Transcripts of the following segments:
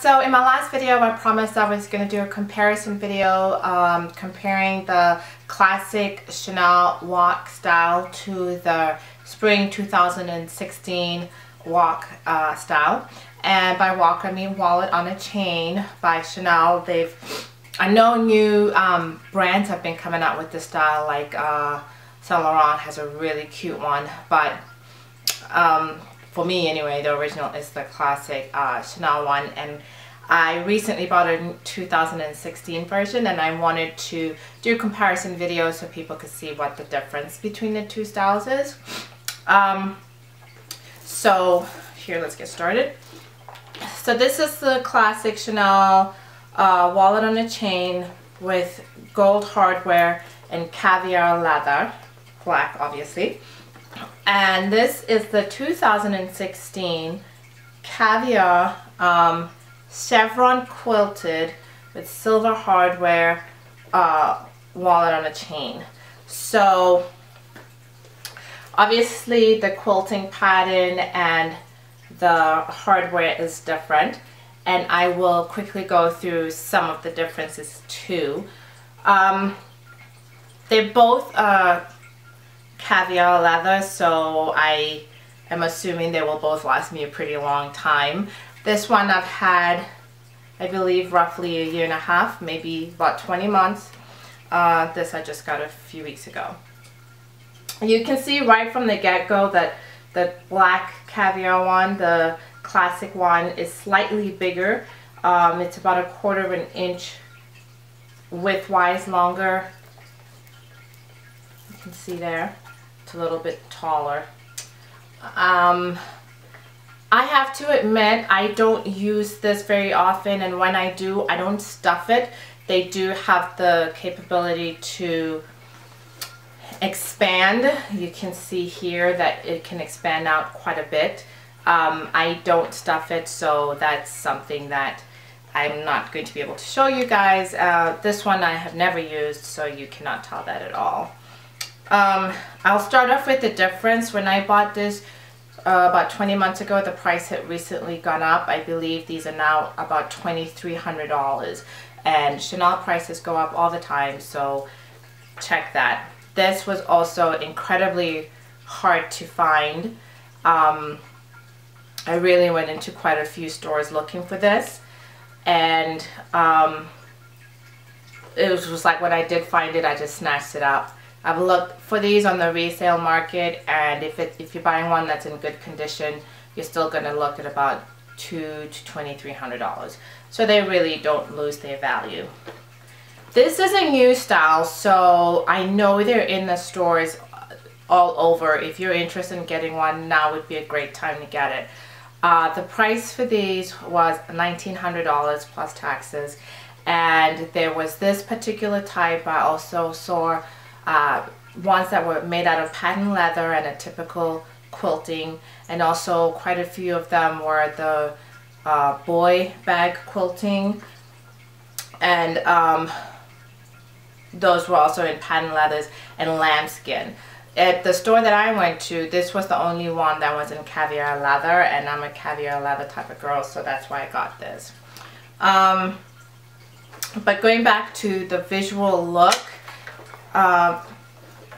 So in my last video I promised I was going to do a comparison video comparing the classic Chanel WOC style to the spring 2016 WOC style. And by WOC I mean wallet on a chain by Chanel. I know new brands have been coming out with this style, like Saint Laurent has a really cute one, but for me anyway, the original is the classic Chanel one, and I recently bought a 2016 version and I wanted to do a comparison video so people could see what the difference between the two styles is. So here, let's get started. So this is the classic Chanel wallet on a chain with gold hardware and caviar leather, black obviously. And this is the 2016 caviar chevron quilted with silver hardware wallet on a chain. So obviously the quilting pattern and the hardware is different, and I will quickly go through some of the differences too. They're both caviar leather, so I am assuming they will both last me a pretty long time. This one I've had, I believe, roughly a year and a half, maybe about 20 months. This I just got a few weeks ago. You can see right from the get-go that the black caviar one, the classic one, is slightly bigger. It's about 1/4 of an inch width-wise longer. You can see there. It's a little bit taller. I have to admit I don't use this very often, and when I do, I don't stuff it. They do have the capability to expand. You can see here that it can expand out quite a bit. I don't stuff it, so that's something that I'm not going to be able to show you guys. This one I have never used, so you cannot tell that at all. I'll start off with the difference. When I bought this about 20 months ago, the price had recently gone up. I believe these are now about $2,300, and Chanel prices go up all the time, so check that. This was also incredibly hard to find. I really went into quite a few stores looking for this, and it was just like when I did find it, I just snatched it up. I've looked for these on the resale market, and if you're buying one that's in good condition, you're still going to look at about $200 to $2,300. So they really don't lose their value. This is a new style, so I know they're in the stores all over. If you're interested in getting one, now would be a great time to get it. The price for these was $1,900 plus taxes, and there was this particular type. I also saw ones that were made out of patent leather and a typical quilting, and also quite a few of them were the boy bag quilting, and those were also in patent leathers and lambskin. At the store that I went to, this was the only one that was in caviar leather, and I'm a caviar leather type of girl, so that's why I got this. But going back to the visual look,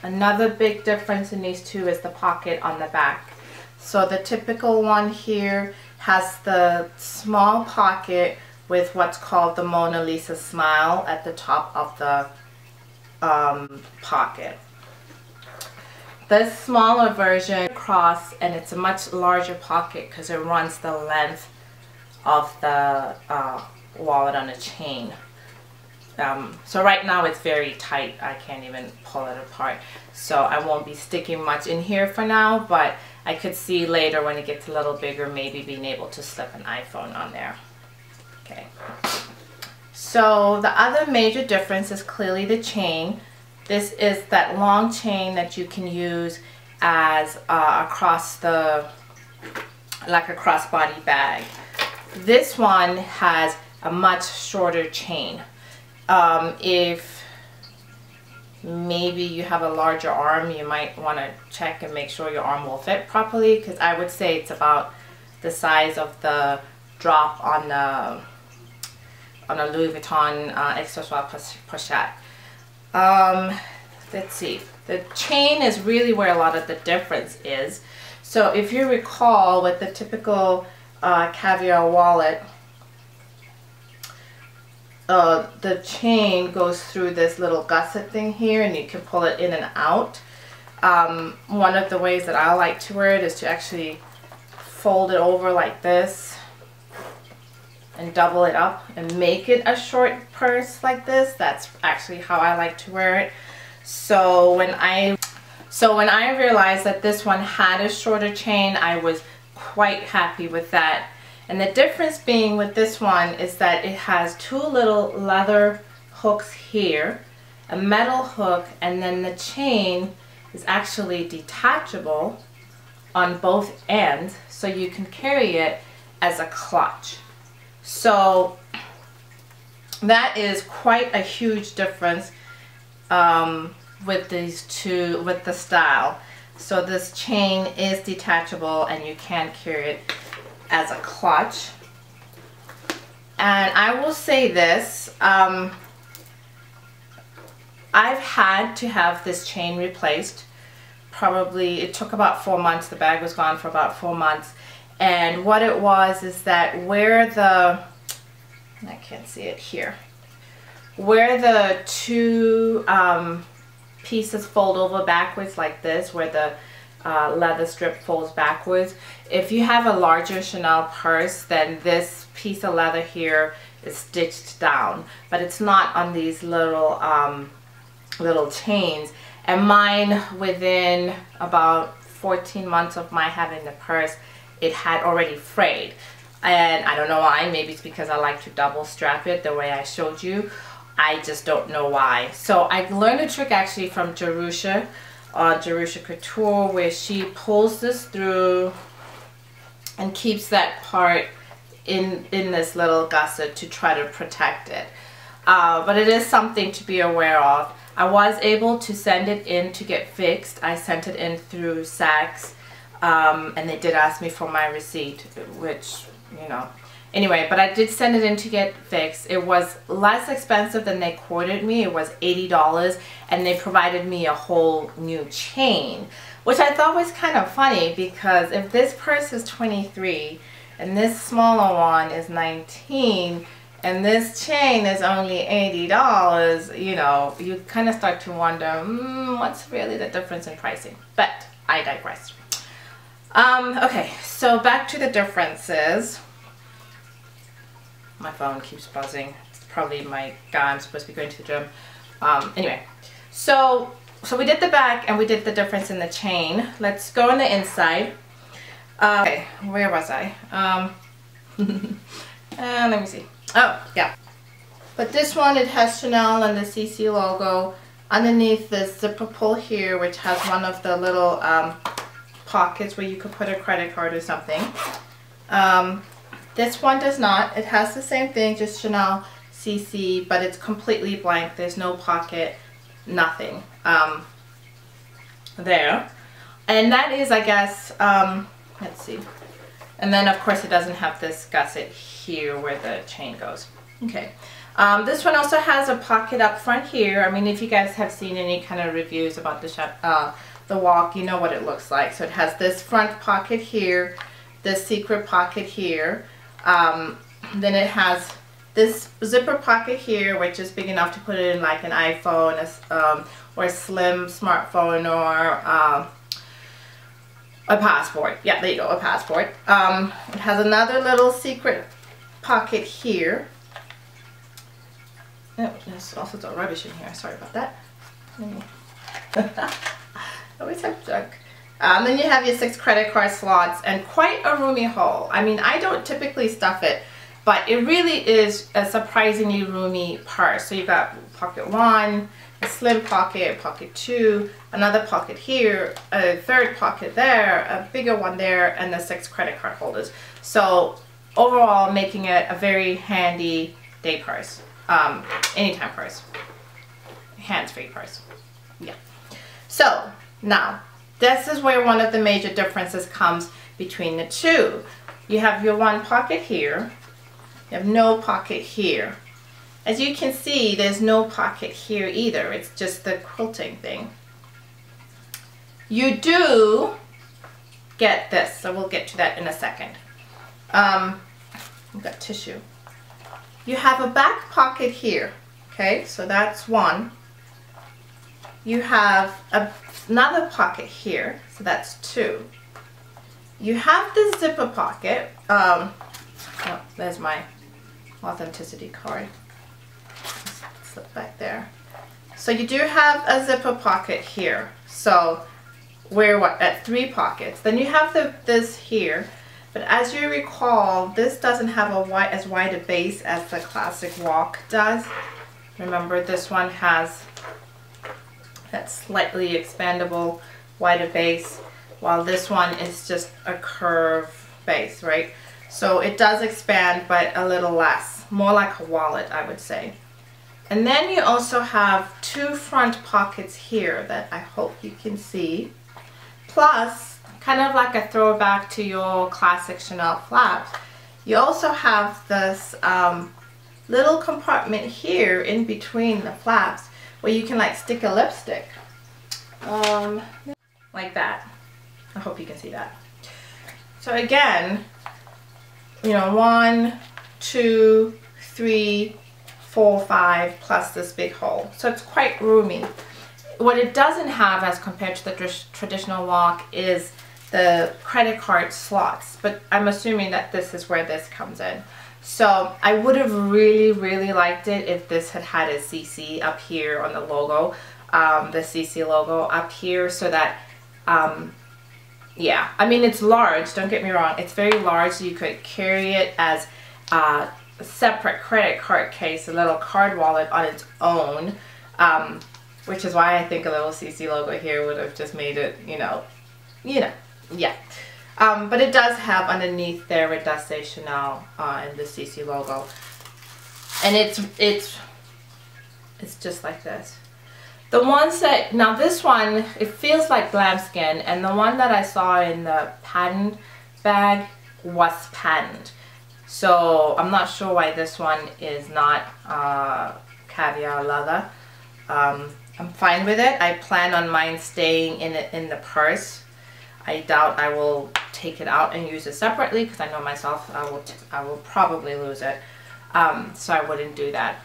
another big difference in these two is the pocket on the back. So the typical one here has the small pocket with what's called the Mona Lisa smile at the top of the pocket. This smaller version across, and it's a much larger pocket because it runs the length of the wallet on a chain. So right now it's very tight. I can't even pull it apart, so I won't be sticking much in here for now, but I could see later when it gets a little bigger maybe being able to slip an iPhone on there. Okay, so the other major difference is clearly the chain. This is that long chain that you can use as across the, like a crossbody bag. This one has a much shorter chain. If maybe you have a larger arm, you might want to check and make sure your arm will fit properly, because I would say it's about the size of the drop on a Louis Vuitton Accessoire Pochette. Let's see. The chain is really where a lot of the difference is. So if you recall, with the typical caviar wallet, the chain goes through this little gusset thing here, and you can pull it in and out. One of the ways that I like to wear it is to actually fold it over like this and double it up and make it a short purse like this. That's actually how I like to wear it. So when I realized that this one had a shorter chain, I was quite happy with that. And the difference being with this one is that it has two little leather hooks here, a metal hook, and then the chain is actually detachable on both ends, so you can carry it as a clutch. So that is quite a huge difference with these two, with the style. So this chain is detachable and you can carry it as a clutch. And I will say this, I've had to have this chain replaced. Probably it took about 4 months. The bag was gone for about 4 months. And what it was is that where the, I can't see it here, where the two pieces fold over backwards like this, where the leather strip folds backwards, if you have a larger Chanel purse, then this piece of leather here is stitched down, but it's not on these little little chains. And mine, within about 14 months of my having the purse, it had already frayed. And I don't know why. Maybe it's because I like to double strap it the way I showed you. I just don't know why. So I learned a trick actually from Jerusha, Jerusha Couture, where she pulls this through and keeps that part in this little gusset to try to protect it. But it is something to be aware of. I was able to send it in to get fixed. I sent it in through Saks, and they did ask me for my receipt, which, you know, anyway, but I did send it in to get fixed. It was less expensive than they quoted me. It was $80, and they provided me a whole new chain, which I thought was kind of funny, because if this purse is $23 and this smaller one is $19 and this chain is only $80, you know, you kind of start to wonder, what's really the difference in pricing? But I digress. Okay, so back to the differences. My phone keeps buzzing. It's probably my guy. I'm supposed to be going to the gym. Anyway, so we did the back and we did the difference in the chain. Let's go on the inside. Okay, where was I? Let me see. Oh, yeah. But this one, it has Chanel and the CC logo. Underneath the zipper pull here, which has one of the little pockets where you could put a credit card or something. This one does not. It has the same thing, just Chanel CC, but it's completely blank. There's no pocket, nothing there. And that is, I guess, let's see. And then, of course, it doesn't have this gusset here where the chain goes. Okay. This one also has a pocket up front here. I mean, if you guys have seen any kind of reviews about the WOC, you know what it looks like. So it has this front pocket here, this secret pocket here. Then it has this zipper pocket here, which is big enough to put it in like an iPhone or a slim smartphone, or a passport. Yeah, there you go, a passport. It has another little secret pocket here. Oh, there's all sorts of rubbish in here. Sorry about that. Always have junk. Then you have your 6 credit card slots and quite a roomy hole. I mean, I don't typically stuff it, but it really is a surprisingly roomy purse. So you've got pocket 1, a slim pocket, pocket 2, another pocket here, a third pocket there, a bigger one there, and the 6 credit card holders. So overall, making it a very handy day purse, anytime purse, hands-free purse. Yeah. So now, this is where one of the major differences comes between the two. You have your one pocket here, You have no pocket here. As you can see, there's no pocket here either. It's just the quilting thing. You do get this, so we'll get to that in a second. We've got tissue. You have a back pocket here, okay, so that's one. You have another pocket here, so that's two. You have the zipper pocket. Oh, there's my authenticity card. Slip back there. So you do have a zipper pocket here. So we're at 3 pockets. Then you have this here. But as you recall, this doesn't have as wide a base as the classic WOC does. Remember, this one has that slightly expandable, wider base, while this one is just a curve base, right? So it does expand, but a little less, more like a wallet, I would say. And then you also have 2 front pockets here that I hope you can see. Plus, kind of like a throwback to your classic Chanel flaps, you also have this little compartment here in between the flaps where you can like stick a lipstick. Like that. I hope you can see that. So again, you know, 1, 2, 3, 4, 5, plus this big hole. So it's quite roomy. What it doesn't have as compared to the traditional WOC is the credit card slots, but I'm assuming that this is where this comes in. So I would have really liked it if this had had a CC up here on the logo, the CC logo up here, so that yeah, I mean, it's large, don't get me wrong, it's very large, so you could carry it as a separate credit card case, a little card wallet on its own, which is why I think a little CC logo here would have just made it, you know, yeah. But it does have underneath there, it does say Chanel and the CC logo, and it's just like this. The ones that, now this one, it feels like lambskin, and the one that I saw in the patent bag was patent. So I'm not sure why this one is not caviar leather. I'm fine with it. I plan on mine staying in the purse. I doubt I will take it out and use it separately because I know myself I will probably lose it. So I wouldn't do that.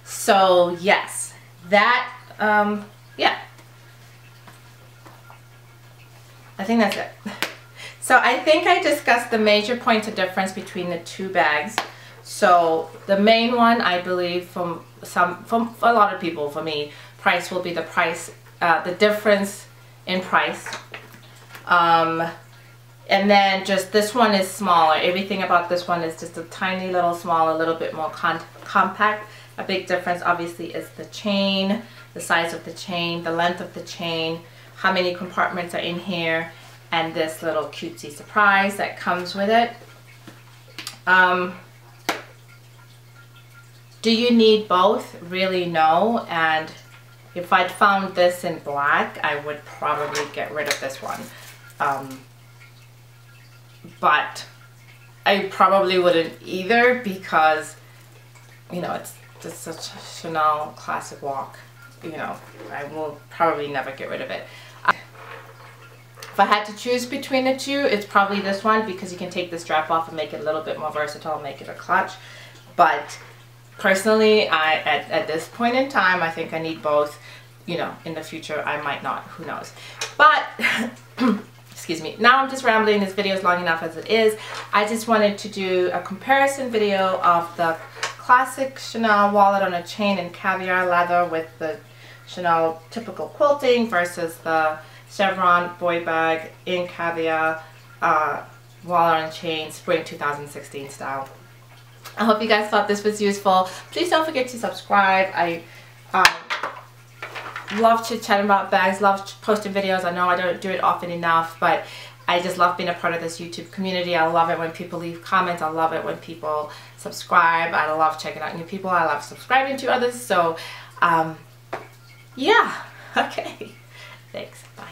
So yes. That, yeah, I think that's it. So I think I discussed the major points of difference between the 2 bags. So the main one, I believe, from a lot of people, for me, price will be the price, the difference in price. And then just this one is smaller. Everything about this one is just a tiny little small, a little bit more compact. A big difference obviously is the chain, the size of the chain, the length of the chain, how many compartments are in here, and this little cutesy surprise that comes with it. Do you need both? Really, no. And if I'd found this in black, I would probably get rid of this one. But I probably wouldn't either because, you know, it's just such a Chanel classic WOC. You know, I will probably never get rid of it. If I had to choose between the 2, it's probably this one because you can take the strap off and make it a little bit more versatile, make it a clutch. But personally, at this point in time, I think I need both. You know, in the future, I might not, who knows. But, excuse me, now I'm just rambling. This video is long enough as it is. I just wanted to do a comparison video of the classic Chanel wallet on a chain in caviar leather with the Chanel typical quilting versus the chevron boy bag in caviar wallet on a chain spring 2016 style. I hope you guys thought this was useful. Please don't forget to subscribe. I love chit-chatting about bags, love posting videos. I know I don't do it often enough, but I just love being a part of this YouTube community. I love it when people leave comments. I love it when people subscribe. I love checking out new people. I love subscribing to others. So, yeah. Okay. Thanks. Bye.